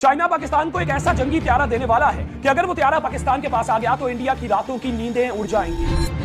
China Pakistan को एक ऐसा जंगी त्यारा देने वाला है कि अगर वो त्यारा पाकिस्तान के पास आ गया तो इंडिया की रातों की नींदें उड़ जाएंगी।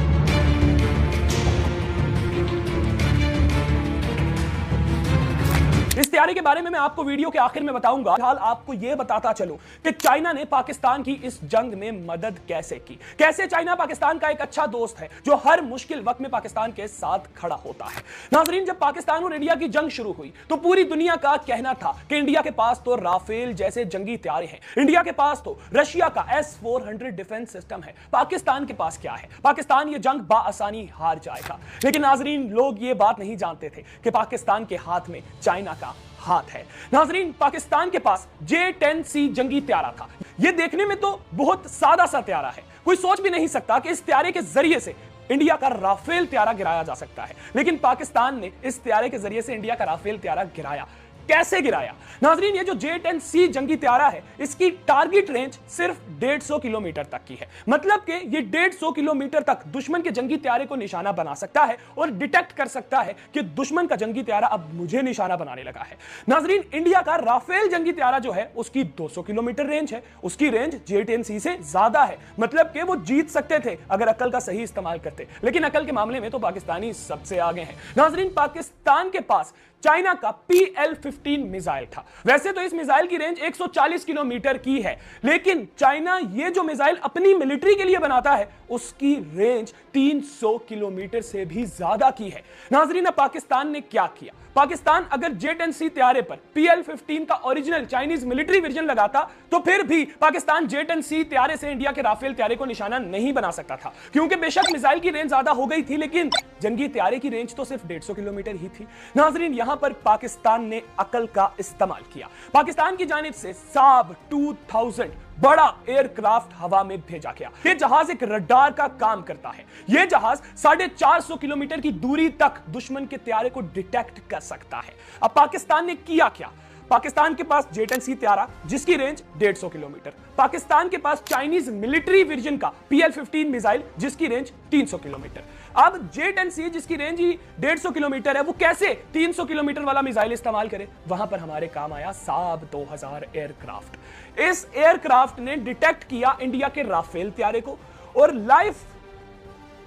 इस तैयारी के बारे में मैं आपको वीडियो के आखिर में बताऊंगा। फिलहाल आपको यह बताता चलूं कि चाइना ने पाकिस्तान की इस जंग में मदद कैसे की, कैसे चाइना पाकिस्तान का एक अच्छा दोस्त है जो हर मुश्किल वक्त में पाकिस्तान के साथ खड़ा होता है। नाजरीन, जब पाकिस्तान और इंडिया की जंग शुरू हुई तो पूरी दुनिया का कहना था कि इंडिया के पास तो राफेल जैसे जंगी त्यारे हैं, इंडिया के पास तो रशिया का S-400 डिफेंस सिस्टम है, पाकिस्तान के पास क्या है, पाकिस्तान ये जंग बाआसानी हार जाएगा। लेकिन नाजरीन, लोग ये बात नहीं जानते थे कि पाकिस्तान के हाथ में चाइना हाथ है। नाजरीन, पाकिस्तान के पास J-10C जंगी त्यारा था। यह देखने में तो बहुत सादा सा त्यारा है, कोई सोच भी नहीं सकता कि इस त्यारे के जरिए से इंडिया का राफेल त्यारा गिराया जा सकता है। लेकिन पाकिस्तान ने इस त्यारे के जरिए से इंडिया का राफेल त्यारा गिराया। कैसे गिराया? नाजरीन, ये जो J-10C जंगी त्यारा है, इसकी टारगेट रेंज सिर्फ 150 किलोमीटर तक की है। मतलब कि ये 150 किलोमीटर तक दुश्मन के जंगी त्यारे को निशाना बना सकता है और डिटेक्ट कर सकता है कि दुश्मन का जंगी त्यारा अब मुझे निशाना बनाने लगा है। नाजरीन, इंडिया का राफेल जंगी त्यारा जो है उसकी 200 किलोमीटर रेंज है, उसकी रेंज J-10C से ज्यादा है। मतलब कि वो जीत सकते थे अगर अकल का सही इस्तेमाल करते, लेकिन अकल के मामले में तो पाकिस्तानी सबसे आगे हैं। नाजरीन, पाकिस्तान के पास चाइना का PL-15 मिसाइल था। वैसे तो इस मिसाइल की रेंज 140 किलोमीटर की है, लेकिन चाइना ये जो मिसाइल अपनी मिलिट्री के लिए बनाता है उसकी रेंज 300 किलोमीटर से भी ज्यादा की है। नाजरीन, पाकिस्तान ने क्या किया? पाकिस्तान अगर J-10C त्यारे पर PL-15 का ओरिजिनल चाइनीज मिलिट्री वर्जन लगाता तो फिर भी पाकिस्तान J-10C त्यारे से इंडिया के राफेल त्यारे को निशाना नहीं बना सकता था, क्योंकि बेशक मिसाइल की रेंज ज्यादा हो गई थी लेकिन जंगी त्यारे की रेंज तो सिर्फ 150 किलोमीटर ही थी। नाजरीन, यहां पर पाकिस्तान ने अकल का इस्तेमाल किया। पाकिस्तान की जानिब से साब 2000 बड़ा एयरक्राफ्ट हवा में भेजा गया। यह जहाज एक रडार का काम करता है। यह जहाज 450 किलोमीटर की दूरी तक दुश्मन के त्यारे को डिटेक्ट कर सकता है। अब पाकिस्तान ने किया क्या? पाकिस्तान के पास J-10C त्यारा जिसकी रेंज 150 किलोमीटर, पाकिस्तान के पास चाइनीज मिलिट्री वर्जन का PL-15 मिसाइल जिसकी रेंज 300 किलोमीटर। अब J-10C जिसकी रेंज ही 150 किलोमीटर है, वो कैसे 300 किलोमीटर वाला मिसाइल इस्तेमाल करे? वहां पर हमारे काम आया साब 2000 एयरक्राफ्ट। इस एयरक्राफ्ट ने डिटेक्ट किया इंडिया के राफेल त्यारे को और लाइव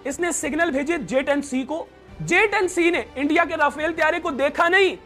इसने सिग्नल भेजे J-10C को। J-10C ने इंडिया के राफेल त्यारे को देखा नहीं,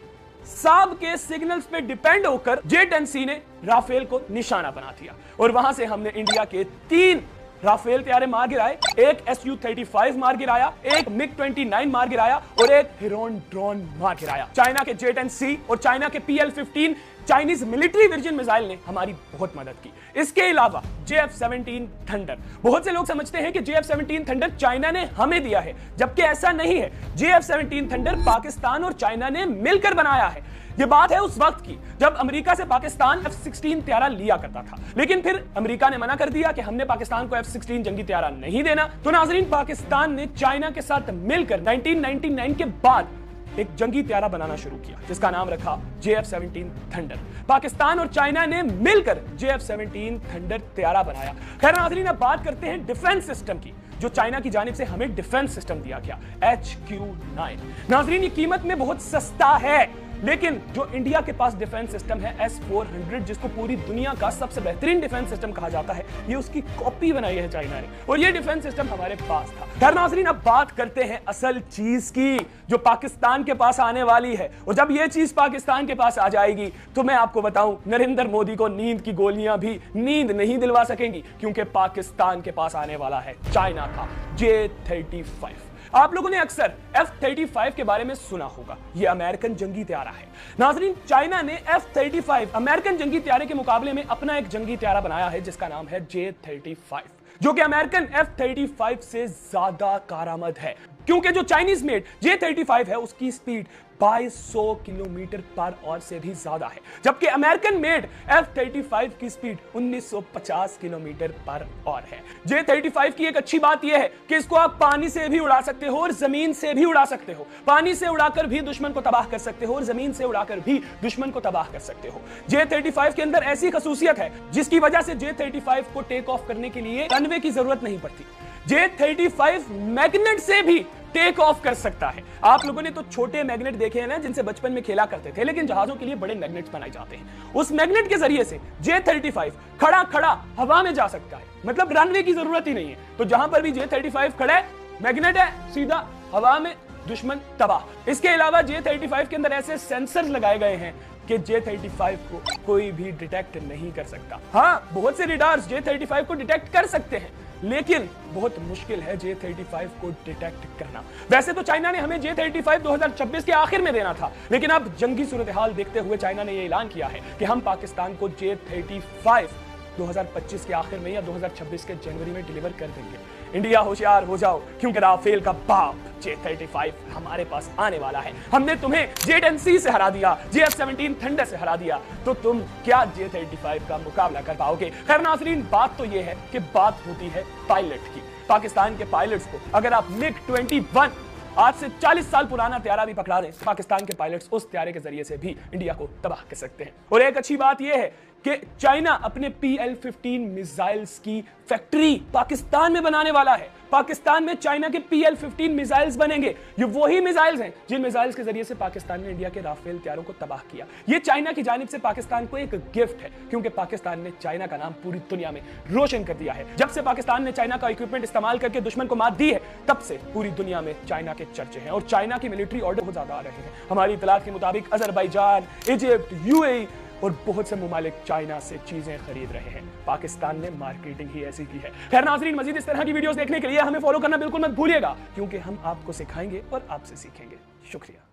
साब के सिग्नल्स पे डिपेंड होकर J-10C ने राफेल को निशाना बना दिया और वहां से हमने इंडिया के 3 राफेल त्यारे मार गिराए, एक Su-35 मार गिराया, एक MiG-29 मार गिराया और एक हिरोन ड्रोन मार गिराया। चाइना के J-10C और चाइना के PL-15 Chinese military version missile ने हमारी बहुत मदद की। इसके अलावा JF-17 थंडर, बहुत से लोग समझते हैं कि JF-17 थंडर चाइना ने हमें दिया है, जबकि ऐसा नहीं है। JF-17 थंडर पाकिस्तान और चाइना ने मिलकर बनाया है। यह बात है उस वक्त की जब अमेरिका से पाकिस्तान F-16 त्यारा लिया करता था, लेकिन फिर अमेरिका ने मना कर दिया कि हमने पाकिस्तान को F-16 जंगी त्यारा नहीं देना। तो नाजरीन, पाकिस्तान ने चाइना के साथ मिलकर 1999 के बाद एक जंगी त्यारा बनाना शुरू किया जिसका नाम रखा JF-17 थंडर। पाकिस्तान और चाइना ने मिलकर JF-17 थंडर त्यारा बनाया। खैर नाजरीन, अब बात करते हैं डिफेंस सिस्टम की, जो चाइना की जानिब से हमें डिफेंस सिस्टम दिया गया HQ-9। नाजरीन, ये कीमत में बहुत सस्ता है, लेकिन जो इंडिया के पास डिफेंस सिस्टम है S-400, जिसको पूरी दुनिया का सबसे बेहतरीन डिफेंस सिस्टम कहा जाता है, ये उसकी कॉपी बनाई है चाइना ने और ये डिफेंस सिस्टम हमारे पास था। खैर नाज़रीन, अब बात करते हैं असल चीज की जो पाकिस्तान के पास आने वाली है। और जब ये चीज पाकिस्तान के पास आ जाएगी तो मैं आपको बताऊं, नरेंद्र मोदी को नींद की गोलियां भी नींद नहीं दिलवा सकेंगी, क्योंकि पाकिस्तान के पास आने वाला है चाइना का J-35। आप लोगों ने अक्सर F-35 के बारे में सुना होगा, यह अमेरिकन जंगी त्यारा है। नाजरीन, चाइना ने F-35 अमेरिकन जंगी त्यारे के मुकाबले में अपना एक जंगी त्यारा बनाया है जिसका नाम है J-35, जो कि अमेरिकन F-35 से ज्यादा कारआमद है, क्योंकि जो चाइनीज मेड J-35 है उसकी स्पीड 2200 किलोमीटर पर आवर से भी ज्यादा है, जबकि अमेरिकन मेड F-35 की स्पीड 1950 किलोमीटर पर आवर है। J-35 की एक अच्छी बात यह है कि इसको आप पानी से भी उड़ा सकते हो और जमीन से भी उड़ा सकते हो। पानी से उड़ाकर भी दुश्मन को तबाह कर सकते हो और जमीन से उड़ाकर भी दुश्मन को तबाह कर सकते हो। J-35 के अंदर ऐसी खसूसियत है जिसकी वजह से J-35 को टेक ऑफ करने के लिए रनवे की जरूरत नहीं पड़ती। J-35 मैग्नेट से भी टेक ऑफ कर सकता है। आप लोगों ने तो छोटे मैग्नेट देखे हैं ना, जिनसे बचपन में खेला करते थे, लेकिन जहाजों के लिए बड़े मैग्नेट्स बनाए जाते हैं। उस मैग्नेट के जरिए से J-35 खड़ा खड़ा हवा में जा सकता है, मतलब रनवे की जरूरत ही नहीं है। तो जहां पर भी J-35 खड़ा है, मैग्नेट है, सीधा हवा में, दुश्मन तबाह। इसके अलावा J-35 के अंदर ऐसे सेंसर लगाए गए हैं कि J-35 को कोई भी डिटेक्ट नहीं कर सकता। हाँ, बहुत से रेडार्स J-35 को डिटेक्ट कर सकते हैं, लेकिन बहुत मुश्किल है J-35 को डिटेक्ट करना। वैसे तो चाइना ने हमें J-35 2026 के आखिर में देना था, लेकिन अब जंगी सूरत हाल देखते हुए चाइना ने यह ऐलान किया है कि हम पाकिस्तान को J-35 2025 के आखिर में या 2026 के जनवरी में डिलीवर कर देंगे। इंडिया होशियार हो जाओ, क्योंकि राफेल का बाप J-35 हमारे पास आने वाला है। हमने तुम्हें J-10C से हरा दिया, J-F-17 थंडर से हरा दिया, तो तुम क्या J-35 का मुकाबला कर पाओगे? खैर नाज़रीन, बात तो यह है कि बात होती है पायलट की। पाकिस्तान के पायलट्स को अगर आप MiG-21 आज से 40 साल पुराना त्यारा भी पकड़ा दें, पाकिस्तान के पायलट्स उस त्यारे के जरिए से भी इंडिया को तबाह कर सकते हैं। और एक अच्छी बात यह है कि चाइना अपने PL-15 मिसाइल्स की फैक्ट्री पाकिस्तान में बनाने वाला है। पाकिस्तान में चाइना के PL-15 मिसाइल्स बनेंगे। ये वही मिसाइल्स हैं जिन मिसाइल्स के जरिए से पाकिस्तान ने इंडिया के राफेल त्यारों को तबाह किया। ये चाइना की जानिब से पाकिस्तान को एक गिफ्ट है, क्योंकि पाकिस्तान ने चाइना का नाम पूरी दुनिया में रोशन कर दिया है। जब से पाकिस्तान ने चाइना का इक्विपमेंट इस्तेमाल करके दुश्मन को मात दी है, तब से पूरी दुनिया में चाइना के चर्चे हैं और चाइना की मिलिट्री ऑर्डर बहुत ज्यादा आ रहे हैं। हमारी इतलात के मुताबिक अजरबैजान, इजिप्ट, UAE और बहुत से मुमालिक चाइना से चीजें खरीद रहे हैं। पाकिस्तान ने मार्केटिंग ही ऐसी की है। खैर नाज़रीन, मजीद इस तरह की वीडियोस देखने के लिए हमें फॉलो करना बिल्कुल मत भूलिएगा, क्योंकि हम आपको सिखाएंगे और आपसे सीखेंगे। शुक्रिया।